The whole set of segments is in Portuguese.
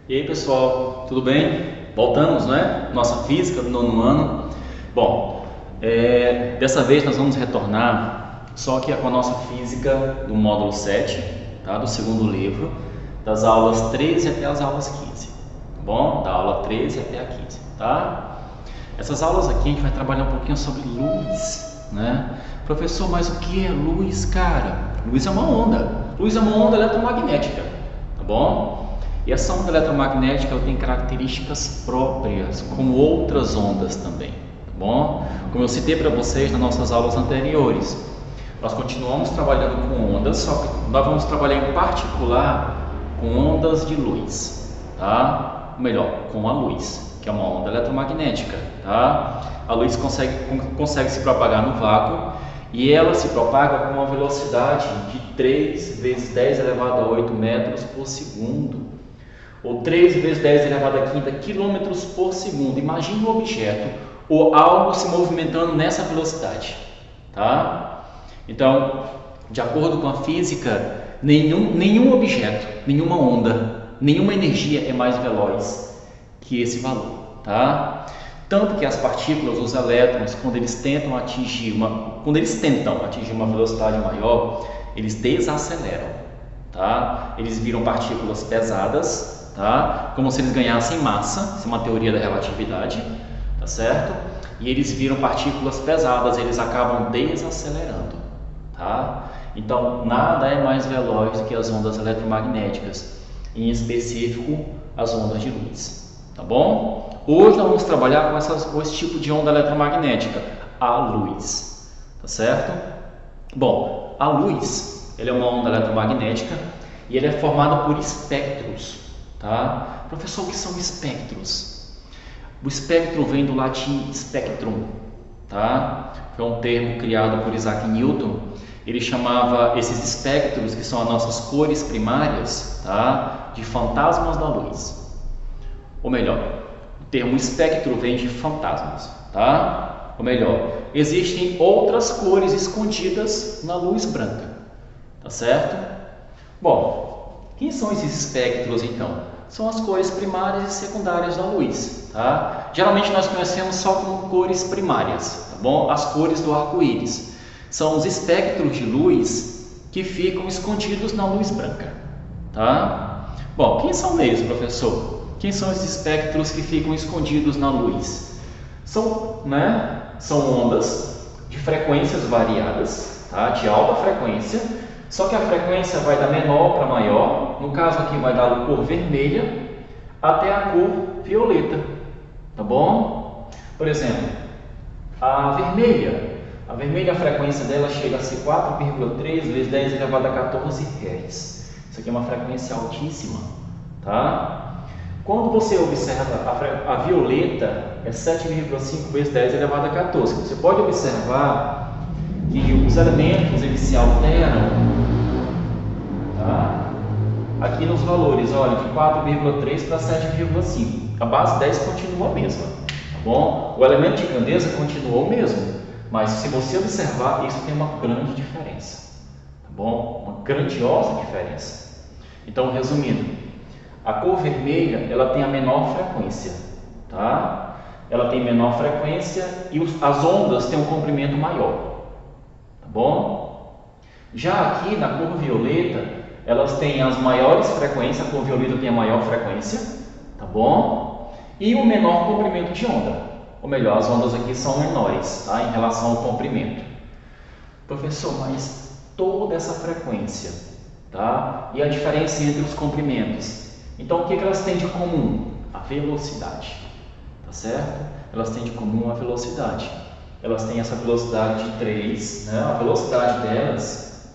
E aí pessoal, tudo bem? Voltamos, né? Nossa física do nono ano. Bom, dessa vez nós vamos retornar só que é com a nossa física do módulo 7, tá? Do segundo livro, das aulas 13 até as aulas 15, tá bom? Da aula 13 até a 15, tá? Essas aulas aqui a gente vai trabalhar um pouquinho sobre luz, né? Professor, mas o que é luz, cara? Luz é uma onda. Luz é uma onda eletromagnética, tá bom? E essa onda eletromagnética tem características próprias, como outras ondas também, tá bom? Como eu citei para vocês nas nossas aulas anteriores, nós continuamos trabalhando com ondas, só que nós vamos trabalhar em particular com ondas de luz, tá? Ou melhor, com a luz, que é uma onda eletromagnética, tá? A luz consegue se propagar no vácuo e ela se propaga com uma velocidade de 3 vezes 10 elevado a 8 metros por segundo, ou 3 vezes 10 elevado a 5 quilômetros por segundo. Imagine um objeto ou algo se movimentando nessa velocidade, tá? Então, de acordo com a física, nenhum objeto, nenhuma onda, nenhuma energia é mais veloz que esse valor, tá? Tanto que as partículas, os elétrons, quando eles tentam atingir uma velocidade maior, eles desaceleram, tá? Eles viram partículas pesadas, tá? Como se eles ganhassem massa, isso é uma teoria da relatividade, tá certo? E eles viram partículas pesadas, eles acabam desacelerando, tá? Então, nada é mais veloz do que as ondas eletromagnéticas, em específico as ondas de luz, tá bom? Hoje nós vamos trabalhar com esse tipo de onda eletromagnética, a luz, tá certo? Bom, a luz, ela é uma onda eletromagnética e ela é formada por espectros, tá? Professor, o que são espectros? O espectro vem do latim spectrum, tá? Foi um termo criado por Isaac Newton. Ele chamava esses espectros, que são as nossas cores primárias, tá? De fantasmas da luz. Ou melhor, o termo espectro vem de fantasmas, tá? Ou melhor, existem outras cores escondidas na luz branca, tá certo? Bom, quem são esses espectros então? São as cores primárias e secundárias da luz, tá? Geralmente nós conhecemos só como cores primárias, tá bom? As cores do arco-íris são os espectros de luz que ficam escondidos na luz branca, tá? Bom, quem são eles, professor? Quem são esses espectros que ficam escondidos na luz? São ondas de frequências variadas, tá? De alta frequência, só que a frequência vai da menor para maior. No caso aqui vai da cor vermelha até a cor violeta, tá bom? Por exemplo, a vermelha, a frequência dela chega a ser 4,3 vezes 10 elevado a 14 Hz. Isso aqui é uma frequência altíssima, tá? Quando você observa a violeta, é 7,5 vezes 10 elevado a 14. Você pode observar que os elementos eles se alteram, tá? Aqui nos valores, olha, de 4,3 para 7,5. A base 10 continua a mesma, tá bom? O elemento de grandeza continua o mesmo, mas se você observar, isso tem uma grande diferença, tá bom? Uma grandiosa diferença. Então, resumindo, a cor vermelha, ela tem a menor frequência, tá? Ela tem menor frequência e as ondas têm um comprimento maior, tá bom? Já aqui na cor violeta, elas têm as maiores frequências, a cor violeta tem a maior frequência, tá bom? E o menor comprimento de onda, ou melhor, as ondas aqui são menores, tá? Em relação ao comprimento. Professor, mas toda essa frequência, tá? E a diferença entre os comprimentos? Então, o que elas têm de comum? A velocidade, tá certo? Elas têm de comum a velocidade. Elas têm essa velocidade de 3, né? A velocidade delas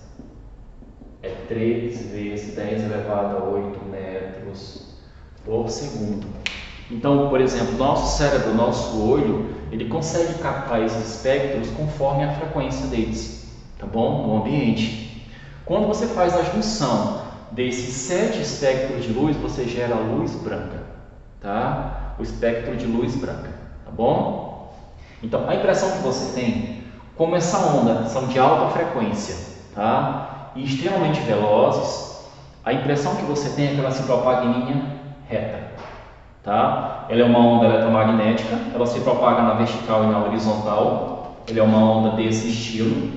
é 3 vezes 10 elevado a 8 metros por segundo. Então, por exemplo, nosso cérebro, nosso olho, ele consegue captar esses espectros conforme a frequência deles, tá bom? No ambiente. Quando você faz a junção desses 7 espectros de luz, você gera a luz branca, tá? O espectro de luz branca, tá bom? Então, a impressão que você tem, como essa onda são de alta frequência, tá? E extremamente velozes, a impressão que você tem é que ela se propaga em linha reta, tá? Ela é uma onda eletromagnética, ela se propaga na vertical e na horizontal. Ela é uma onda desse estilo,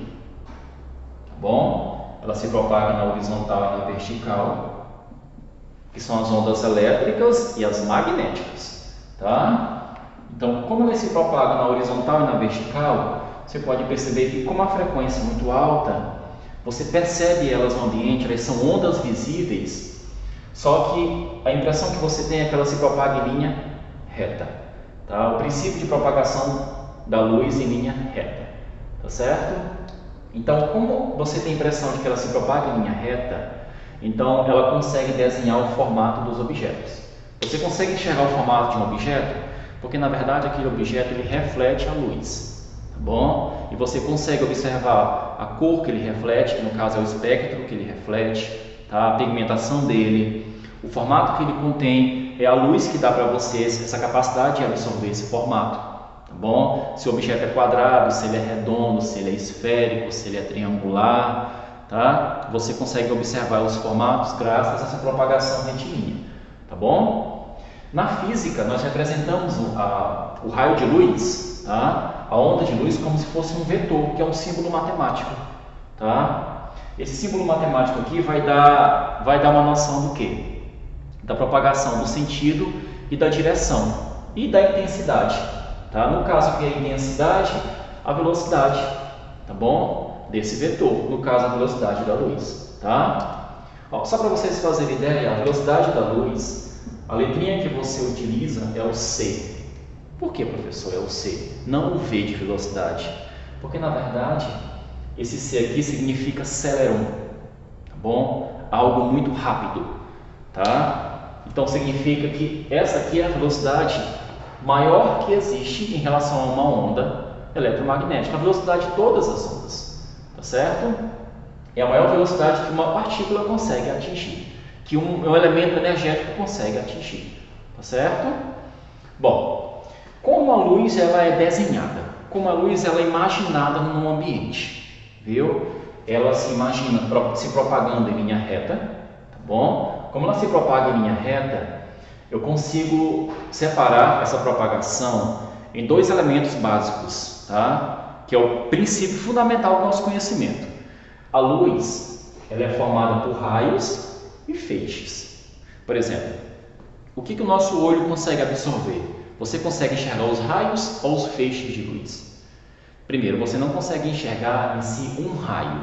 tá bom? Ela se propaga na horizontal e na vertical, que são as ondas elétricas e as magnéticas, tá? Então, como ela se propaga na horizontal e na vertical, você pode perceber que, como a frequência é muito alta, você percebe elas no ambiente, elas são ondas visíveis, só que a impressão que você tem é que ela se propaga em linha reta, tá? O princípio de propagação da luz em linha reta, tá certo? Então, como você tem a impressão de que ela se propaga em linha reta, então ela consegue desenhar o formato dos objetos. Você consegue enxergar o formato de um objeto? Porque na verdade aquele objeto ele reflete a luz, tá bom? E você consegue observar a cor que ele reflete, que no caso é o espectro que ele reflete, tá? A pigmentação dele, o formato que ele contém, é a luz que dá para você essa capacidade de absorver esse formato, tá bom? Se o objeto é quadrado, se ele é redondo, se ele é esférico, se ele é triangular, tá? Você consegue observar os formatos graças a essa propagação retilínea, tá bom? Na física, nós representamos o raio de luz, tá? A onda de luz, como se fosse um vetor, que é um símbolo matemático, tá? Esse símbolo matemático aqui vai dar uma noção do quê? Da propagação do sentido e da direção e da intensidade, tá? No caso aqui a intensidade, a velocidade, tá bom? Desse vetor, no caso a velocidade da luz, tá? Ó, só para vocês fazerem ideia, a velocidade da luz, a letrinha que você utiliza é o C. Por que, professor, é o C? Não o V de velocidade, porque na verdade esse C aqui significa celeron, tá bom? Algo muito rápido, tá? Então significa que essa aqui é a velocidade maior que existe em relação a uma onda eletromagnética, a velocidade de todas as ondas, tá certo? É a maior velocidade que uma partícula consegue atingir, que um elemento energético consegue atingir, tá certo? Bom, como a luz ela é desenhada, como a luz ela é imaginada no ambiente, viu? Ela se imagina se propagando em linha reta, tá bom? Como ela se propaga em linha reta, eu consigo separar essa propagação em dois elementos básicos, tá? Que é o princípio fundamental do nosso conhecimento. A luz ela é formada por raios e feixes. Por exemplo, o que o nosso olho consegue absorver? Você consegue enxergar os raios ou os feixes de luz? Primeiro, você não consegue enxergar em si um raio,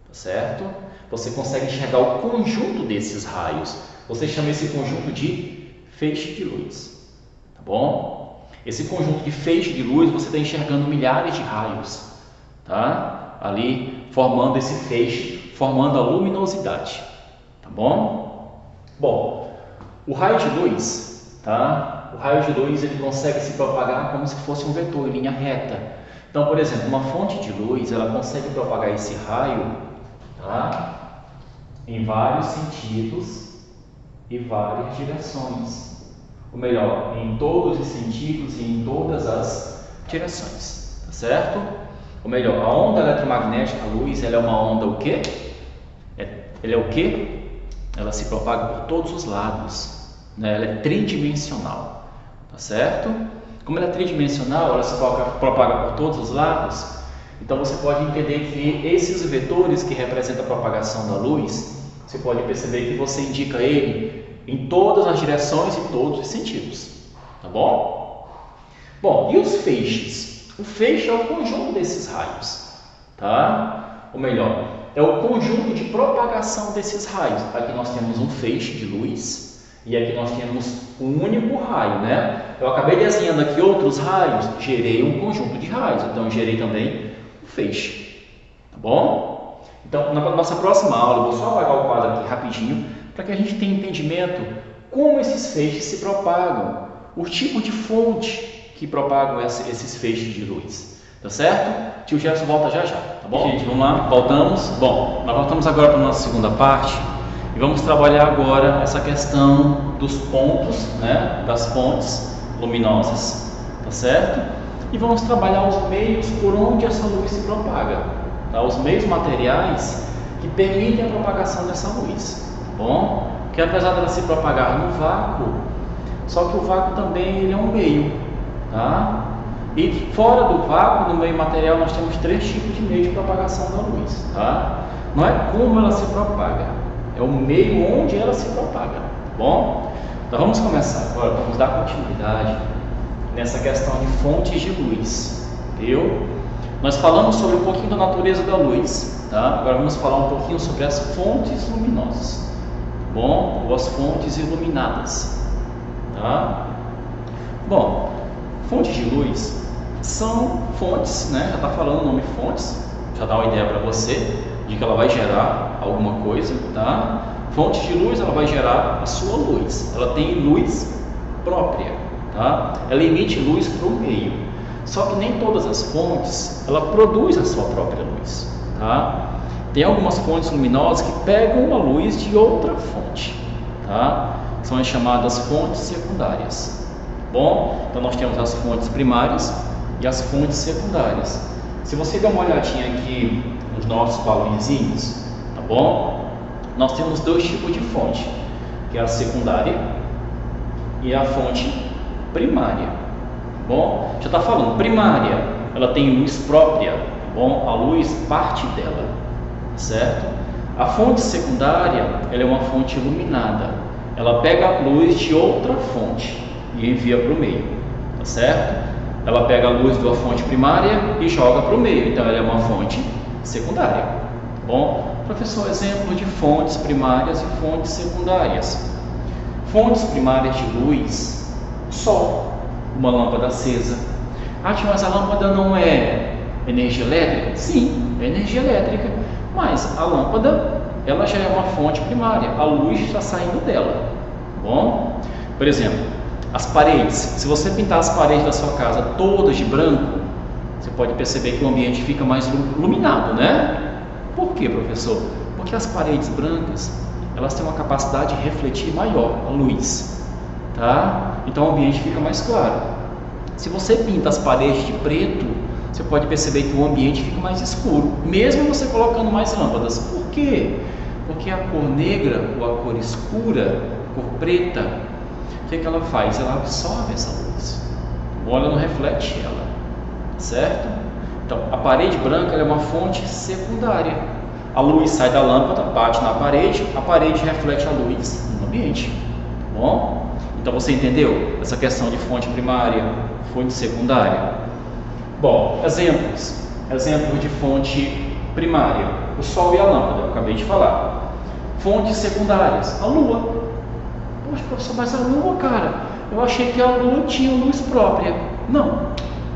tá certo? Você consegue enxergar o conjunto desses raios. Você chama esse conjunto de feixe de luz, tá bom? Esse conjunto de feixe de luz, você está enxergando milhares de raios, tá? Ali formando esse feixe, formando a luminosidade, tá bom? Bom, o raio de luz, tá? O raio de luz ele consegue se propagar como se fosse um vetor em linha reta. Então, por exemplo, uma fonte de luz, ela consegue propagar esse raio, tá? Em vários sentidos e várias direções. Ou melhor, em todos os sentidos e em todas as direções, tá certo? Ou melhor, a onda eletromagnética, a luz, ela é uma onda o quê? Ela é o quê? Ela se propaga por todos os lados, né? Ela é tridimensional, tá certo? Como ela é tridimensional, ela se propaga por todos os lados. Então você pode entender que esses vetores que representam a propagação da luz, você pode perceber que você indica ele em todas as direções e todos os sentidos, tá bom? Bom, e os feixes? O feixe é o conjunto desses raios, tá? Ou melhor, é o conjunto de propagação desses raios. Aqui nós temos um feixe de luz e aqui nós temos um único raio, né? Eu acabei desenhando aqui outros raios, gerei um conjunto de raios, então eu gerei também o feixe, tá bom? Então, na nossa próxima aula, eu vou só apagar o quadro aqui rapidinho, para que a gente tenha entendimento como esses feixes se propagam, o tipo de fonte que propagam esses feixes de luz, tá certo? Tio Gerson volta já já, tá bom? Gente, vamos lá, voltamos. Bom, nós voltamos agora para a nossa segunda parte e vamos trabalhar agora essa questão dos pontos, né, das fontes luminosas, tá certo? E vamos trabalhar os meios por onde essa luz se propaga, tá? Os meios materiais que permitem a propagação dessa luz, tá bom? que apesar dela se propagar no vácuo, só que o vácuo também ele é um meio, tá? E fora do vácuo, no meio material, nós temos 3 tipos de meio de propagação da luz, tá? Não é como ela se propaga, é o meio onde ela se propaga, tá bom? Então vamos começar agora, vamos dar continuidade nessa questão de fontes de luz, viu? Nós falamos sobre um pouquinho da natureza da luz, tá? Agora vamos falar um pouquinho sobre as fontes luminosas, tá bom? Ou as fontes iluminadas, tá? Bom, fontes de luz são fontes, né? Já está falando o nome fontes, já dá uma ideia para você de que ela vai gerar alguma coisa, tá? Fontes de luz, ela vai gerar a sua luz, ela tem luz própria, tá? Ela emite luz para o meio, só que nem todas as fontes, ela produz a sua própria luz, tá? Tem algumas fontes luminosas que pegam a luz de outra fonte, tá? São as chamadas fontes secundárias. Bom, então nós temos as fontes primárias e as fontes secundárias. Se você der uma olhadinha aqui nos nossos balãozinhos, tá bom? Nós temos 2 tipos de fonte, que é a secundária e a fonte primária, tá bom? Já está falando, primária, ela tem luz própria, tá bom? A luz parte dela, certo? A fonte secundária, ela é uma fonte iluminada, ela pega a luz de outra fonte e envia para o meio, tá certo? Ela pega a luz da fonte primária e joga para o meio, então ela é uma fonte secundária. Bom, professor, exemplo de fontes primárias e fontes secundárias. Fontes primárias de luz: sol, uma lâmpada acesa. Ah, mas a lâmpada não é energia elétrica? Sim, é energia elétrica, mas a lâmpada, ela já é uma fonte primária, a luz está saindo dela. Bom, por exemplo, as paredes, se você pintar as paredes da sua casa todas de branco, você pode perceber que o ambiente fica mais iluminado, né? Por quê, professor? Porque as paredes brancas, elas têm uma capacidade de refletir maior a luz, tá? Então o ambiente fica mais claro. Se você pinta as paredes de preto, você pode perceber que o ambiente fica mais escuro, mesmo você colocando mais lâmpadas. Por quê? Porque a cor negra ou a cor escura, a cor preta, o que ela faz? Ela absorve essa luz, ou ela não reflete ela, certo? Então, a parede branca ela é uma fonte secundária. A luz sai da lâmpada, bate na parede, a parede reflete a luz no ambiente, tá bom? Então, você entendeu essa questão de fonte primária, fonte secundária? Bom, exemplos de fonte primária: o sol e a lâmpada, eu acabei de falar. Fontes secundárias: a lua. Poxa, professor, mas a lua, cara, eu achei que a lua tinha luz própria. Não,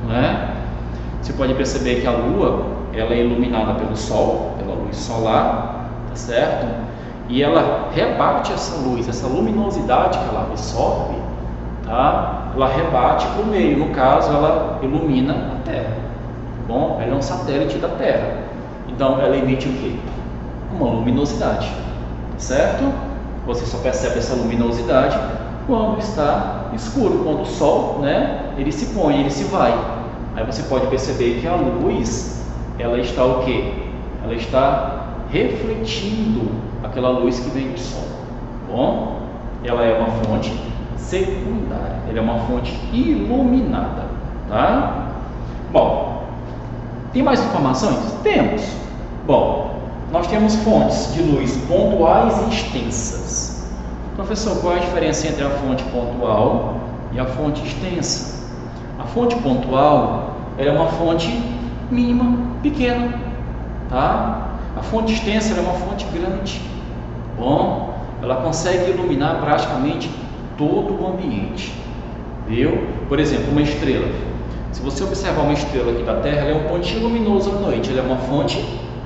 não é? Você pode perceber que a lua, ela é iluminada pelo sol, pela luz solar, tá certo? E ela rebate essa luz, essa luminosidade que ela absorve, tá? Ela rebate para o meio, no caso, ela ilumina a Terra, tá bom? Ela é um satélite da Terra, então ela emite o quê? Uma luminosidade, certo? Você só percebe essa luminosidade quando está escuro, quando o sol, né, ele se põe, ele se vai. Aí você pode perceber que a luz, ela está o quê? Ela está refletindo aquela luz que vem do sol. Bom, ela é uma fonte secundária, ela é uma fonte iluminada, tá? Bom, tem mais informações? Temos. Bom, nós temos fontes de luz pontuais e extensas. Professor, qual é a diferença entre a fonte pontual e a fonte extensa? A fonte pontual ela é uma fonte mínima, pequena, tá? A fonte extensa ela é uma fonte grande. Bom, ela consegue iluminar praticamente todo o ambiente, viu? Por exemplo, uma estrela. Se você observar uma estrela aqui da Terra, ela é um pontinho luminoso à noite, ela é uma fonte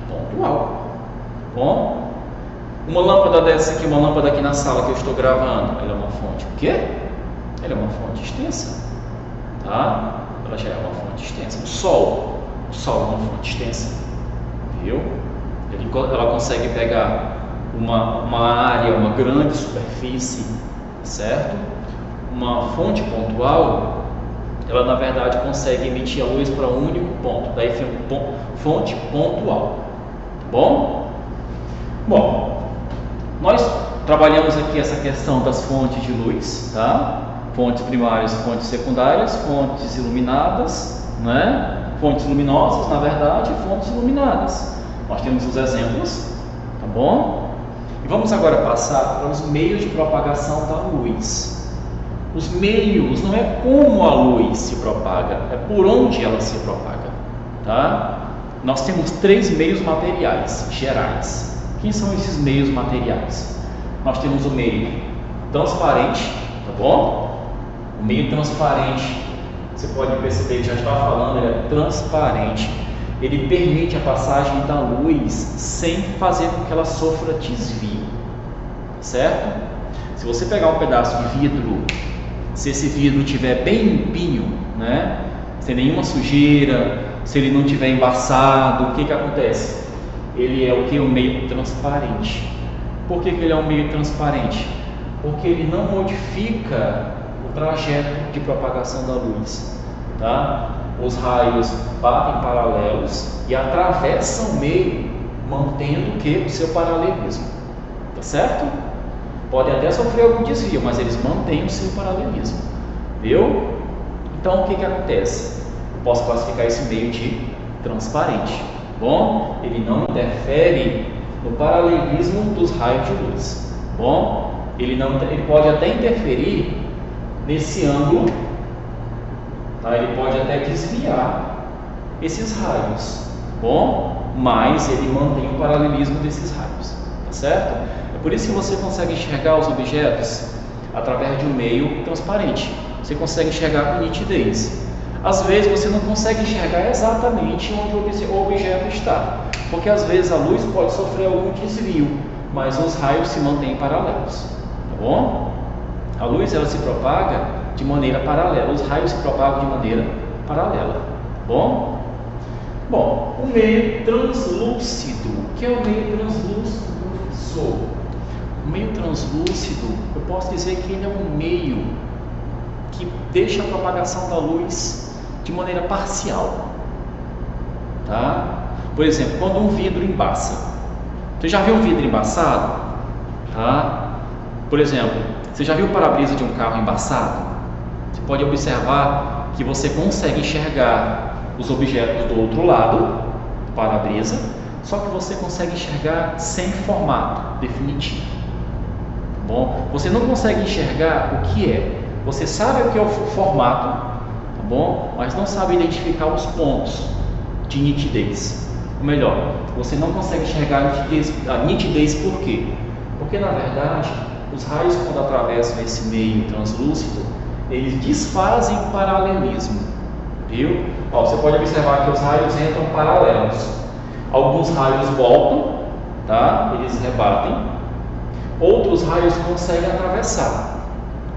pontual. Bom, uma lâmpada dessa aqui, uma lâmpada aqui na sala que eu estou gravando, ela é uma fonte o quê? Ela é uma fonte extensa, tá? Ela já é uma fonte extensa. O sol é uma fonte extensa, viu? Ela consegue pegar uma área, uma grande superfície, certo? Uma fonte pontual, ela na verdade consegue emitir a luz para um único ponto, daí fica fonte pontual, tá bom? Bom, nós trabalhamos aqui essa questão das fontes de luz, tá? Fontes primárias, fontes secundárias, fontes iluminadas, né? Fontes luminosas, na verdade, e fontes iluminadas. Nós temos os exemplos, tá bom? E vamos agora passar para os meios de propagação da luz. Os meios não é como a luz se propaga, é por onde ela se propaga, tá? Nós temos 3 meios materiais gerais. Quem são esses meios materiais? Nós temos o meio transparente, tá bom? O meio transparente, você pode perceber que já estava falando, ele é transparente. Ele permite a passagem da luz sem fazer com que ela sofra desvio, certo? Se você pegar um pedaço de vidro, se esse vidro estiver bem limpinho, né, sem nenhuma sujeira, se ele não estiver embaçado, o que que acontece? Ele é o que? Um meio transparente. Por que que ele é um meio transparente? Porque ele não modifica o trajeto de propagação da luz, tá? Os raios batem paralelos e atravessam o meio, mantendo o que? O seu paralelismo, tá certo? Podem até sofrer algum desvio, mas eles mantêm o seu paralelismo, viu? Então, o que que acontece? Eu posso classificar esse meio de transparente, bom? Ele não interfere no paralelismo dos raios de luz, bom? Ele pode até interferir nesse ângulo, tá? Ele pode até desviar esses raios, bom? Mas ele mantém o paralelismo desses raios, tá certo? É por isso que você consegue enxergar os objetos através de um meio transparente. Você consegue enxergar com nitidez. Às vezes você não consegue enxergar exatamente onde o objeto está, porque às vezes a luz pode sofrer algum desvio, mas os raios se mantêm paralelos, tá bom? A luz ela se propaga de maneira paralela, os raios se propagam de maneira paralela, tá bom? Bom, o meio translúcido. O que é o meio translúcido, professor? O meio translúcido, eu posso dizer que ele é um meio que deixa a propagação da luz de maneira parcial, tá? Por exemplo, quando um vidro embaça, você já viu um vidro embaçado? Tá? Por exemplo, você já viu o para-brisa de um carro embaçado? Você pode observar que você consegue enxergar os objetos do outro lado do para-brisa, só que você consegue enxergar sem formato definitivo, tá bom? Você não consegue enxergar o que é. Você sabe o que é o formato, tá bom? Mas não sabe identificar os pontos de nitidez. Ou melhor, você não consegue enxergar a nitidez por quê? Porque na verdade, os raios quando atravessam esse meio translúcido, eles desfazem o paralelismo, viu? Ó, você pode observar que os raios entram paralelos. Alguns raios voltam, tá? Eles rebatem. Outros raios conseguem atravessar.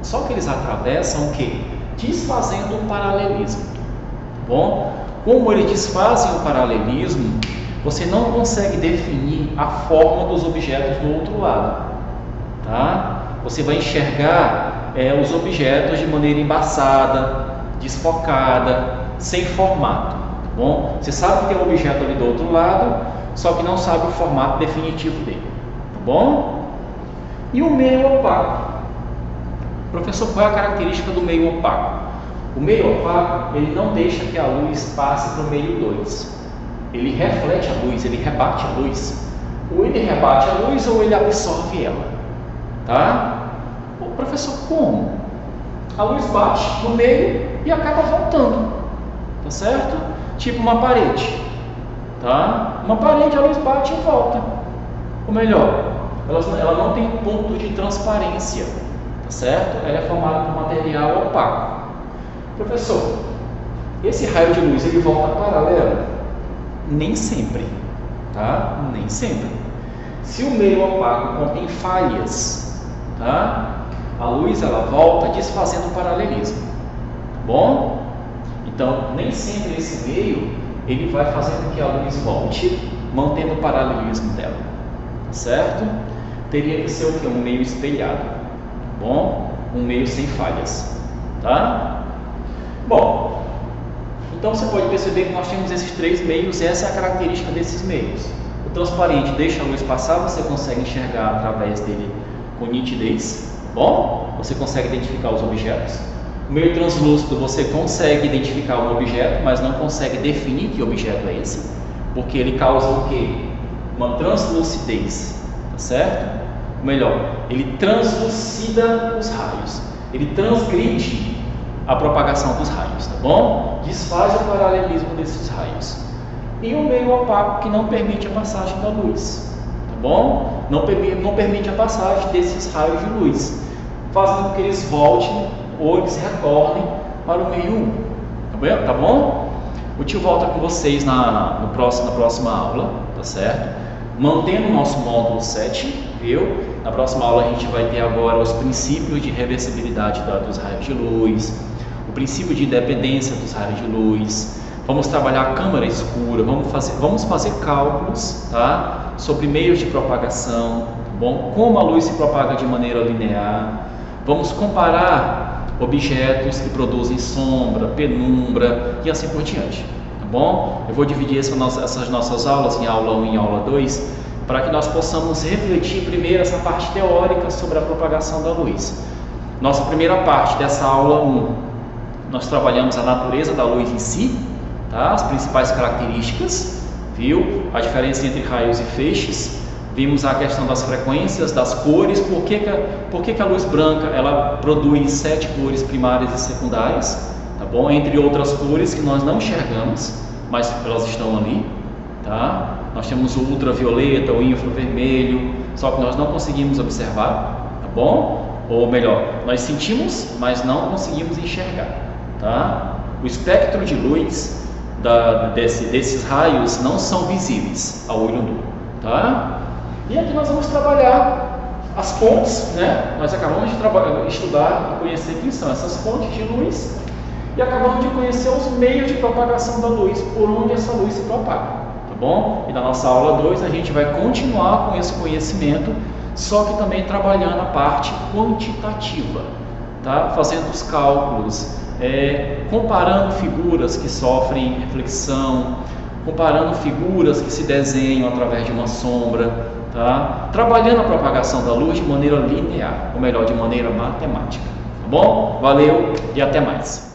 Só que eles atravessam o quê? Desfazendo o paralelismo, tá bom? Como eles desfazem o paralelismo, você não consegue definir a forma dos objetos do outro lado, tá? Você vai enxergar os objetos de maneira embaçada, desfocada, sem formato, tá bom? Você sabe que tem um objeto ali do outro lado, só que não sabe o formato definitivo dele, tá bom? E o meio opaco. Professor, qual é a característica do meio opaco? O meio opaco, ele não deixa que a luz passe para o meio 2. Ele reflete a luz, ele rebate a luz. Ou ele rebate a luz ou ele absorve ela, tá? Ô, professor, como? A luz bate no meio e acaba voltando, tá certo? Tipo uma parede, tá? Uma parede, a luz bate e volta. Ou melhor, ela não tem ponto de transparência, tá certo? Ela é formada por material opaco. Professor, esse raio de luz ele volta paralelo? Nem sempre, tá? Nem sempre. Se o meio opaco contém falhas, tá? A luz ela volta desfazendo o paralelismo, tá bom? Então, nem sempre esse meio ele vai fazer com que a luz volte, mantendo o paralelismo dela, tá certo? Teria que ser o que? Um meio espelhado, tá bom? Um meio sem falhas, tá? Bom, então você pode perceber que nós temos esses 3 meios, essa é a característica desses meios. O transparente deixa a luz passar, você consegue enxergar através dele com nitidez, tá bom? Você consegue identificar os objetos. O meio translúcido você consegue identificar um objeto, mas não consegue definir que objeto é esse, porque ele causa o quê? Uma translucidez, tá certo? Ou melhor, ele translucida os raios, ele transgride a propagação dos raios, tá bom? Desfaz o paralelismo desses raios. E o meio opaco que não permite a passagem da luz, tá bom? Não permite a passagem desses raios de luz, fazendo com que eles voltem ou eles retornem para o meio 1, tá bom? O tio volta com vocês na próxima aula, tá certo? Mantendo o nosso módulo 7, viu? Na próxima aula a gente vai ter agora os princípios de reversibilidade dos raios de luz, o princípio de independência dos raios de luz. Vamos trabalhar a câmara escura, vamos fazer cálculos, tá? Sobre meios de propagação, tá bom? Como a luz se propaga de maneira linear. Vamos comparar objetos que produzem sombra, penumbra e assim por diante, tá bom? Eu vou dividir essas nossas aulas em aula 1 e aula 2 para que nós possamos refletir primeiro essa parte teórica sobre a propagação da luz. Nossa primeira parte dessa aula 1, nós trabalhamos a natureza da luz em si, tá? As principais características, viu? A diferença entre raios e feixes. Vimos a questão das frequências, das cores, por que a luz branca ela produz 7 cores primárias e secundárias, tá bom? Entre outras cores que nós não enxergamos, mas elas estão ali, tá? Nós temos o ultravioleta, o infravermelho, só que nós não conseguimos observar, tá bom? Ou melhor, nós sentimos, mas não conseguimos enxergar, tá? O espectro de luz desses raios não são visíveis ao olho nu, tá? E aqui nós vamos trabalhar as fontes, né? Nós acabamos de estudar e conhecer quem são essas fontes de luz e acabamos de conhecer os meios de propagação da luz, por onde essa luz se propaga, tá bom? E na nossa aula 2 a gente vai continuar com esse conhecimento, só que também trabalhando a parte quantitativa, tá? Fazendo os cálculos, comparando figuras que sofrem reflexão, comparando figuras que se desenham através de uma sombra, tá? Trabalhando a propagação da luz de maneira linear, ou melhor, de maneira matemática, tá bom? Valeu e até mais!